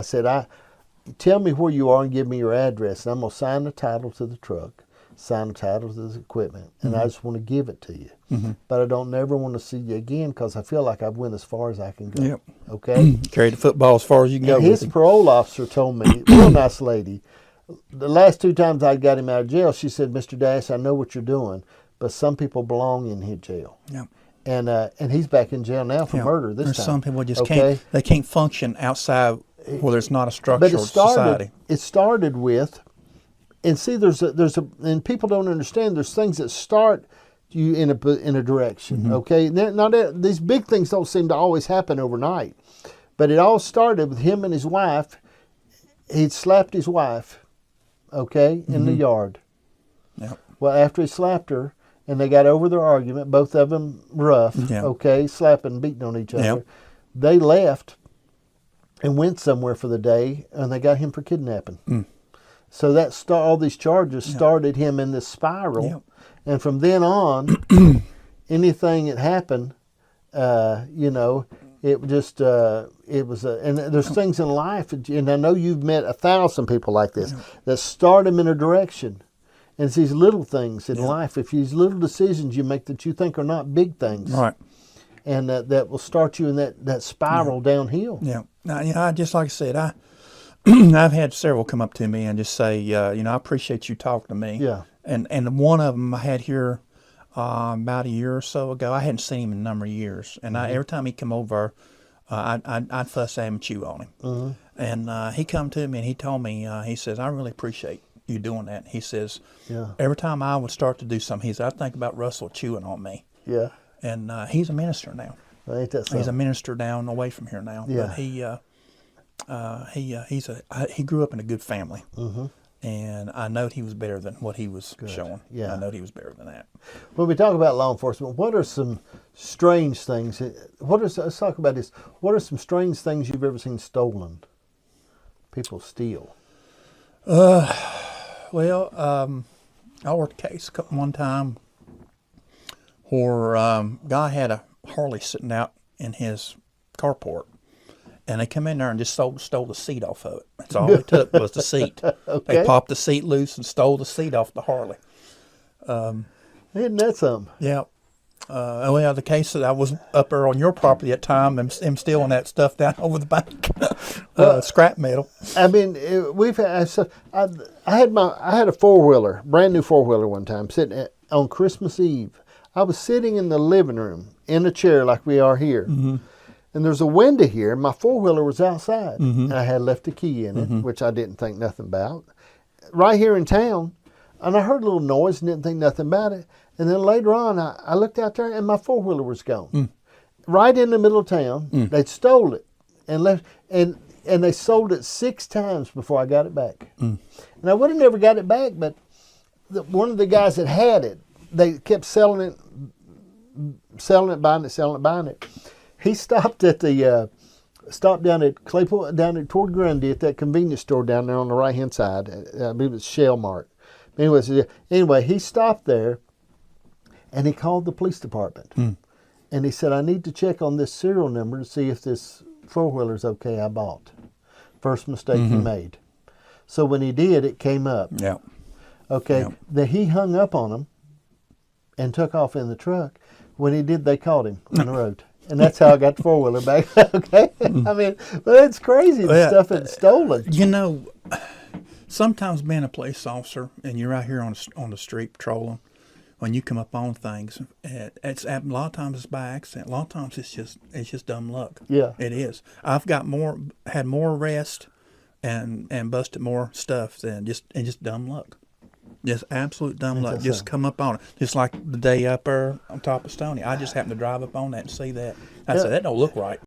I said, tell me where you are and give me your address, and I'm going to sign the title to the truck, sign the title to the equipment, and I just want to give it to you. But I don't never want to see you again because I feel like I've went as far as I can go. Yep. Okay? Carry the football as far as you can go And with his him. parole officer told me, real nice lady, the last 2 times I got him out of jail, she said, Mr. Dash, I know what you're doing, but some people belong in his jail. Yep. And he's back in jail now for murder this There's time. some people just can't function outside where there's not a But structured society. it started with, and see, and people don't understand, there's things that start you in a direction, okay? These big things don't seem to always happen overnight, but it all started with him and his wife. He'd slapped his wife, okay, in the yard. Yep. Well, after he slapped her, and they got over their argument, both of them rough, okay, slapping, beating on each other, they left and went somewhere for the day, and they got him for kidnapping. So all these charges started him in this spiral, and from then on, anything that happened, it just it was and there's things in life, and I know you've met 1,000 people like this that start them in a direction. And it's these little things in life, if these little decisions you make that you think are not big things, Right. and that will start you in that spiral downhill. Yeah. Now, I just like I said, I've had several come up to me and just say, I appreciate you talking to me. Yeah. And one of them I had here about a year or so ago. I hadn't seen him in a number of years, and every time he come over, I'd fuss at him and chew on him. And he come to me and he told me, he says, I really appreciate you doing that. He says, every time I would start to do something, he said, I think about Russell chewing on me. Yeah. And he's a minister now. Ain't that something? He's a minister down away from here now. Yeah. But he grew up in a good family. And I know he was better than what he was showing. Yeah. I know he was better than that. When we talk about law enforcement, what are some strange things? Let's talk about this. What are some strange things you've ever seen stolen? People steal. Well, I worked a case one time where guy had a Harley sitting out in his carport, and they come in there and just stole the seat off of it. That's all they took was the seat. Okay. They popped the seat loose and stole the seat off the Harley. Isn't that something? Yeah. Well, the case that I was up there on your property at the time, and stealing that stuff down over the bank, scrap metal. I mean, I had a 4-wheeler, brand new 4-wheeler one time, sitting on Christmas Eve. I was sitting in the living room in a chair like we are here, and there's a window here. My 4-wheeler was outside, and I had left a key in it, which I didn't think nothing about. Right here in town, and I heard a little noise and didn't think nothing about it. And then later on, I looked out there and my 4-wheeler was gone. Right in the middle of town, they'd stole it and left, and they sold it 6 times before I got it back. And I would have never got it back, but one of the guys that had it, they kept selling it, buying it. He stopped at down at Claypool, toward Grundy at that convenience store down there on the right hand side. I believe it's Shell Mart. Anyway, he stopped there. And he called the police department. And he said, I need to check on this serial number to see if this 4-wheeler is okay I bought. First mistake he made. So when he did, it came up. Yeah. Okay. Then he hung up on him and took off in the truck. When he did, they caught him on the road. And that's how I got the 4-wheeler back. Okay. I mean, but it's crazy, the stuff that's stolen. You know, sometimes being a police officer and you're out here on the street patrolling, when you come up on things, it's a lot of times it's by accident. A lot of times it's just dumb luck. Yeah, it is. I've had more arrests and busted more stuff than just dumb luck. Just absolute dumb luck. Just come up on it. Just like the day up there on top of Stony. I just happened to drive up on that and see that. I said, that don't look right.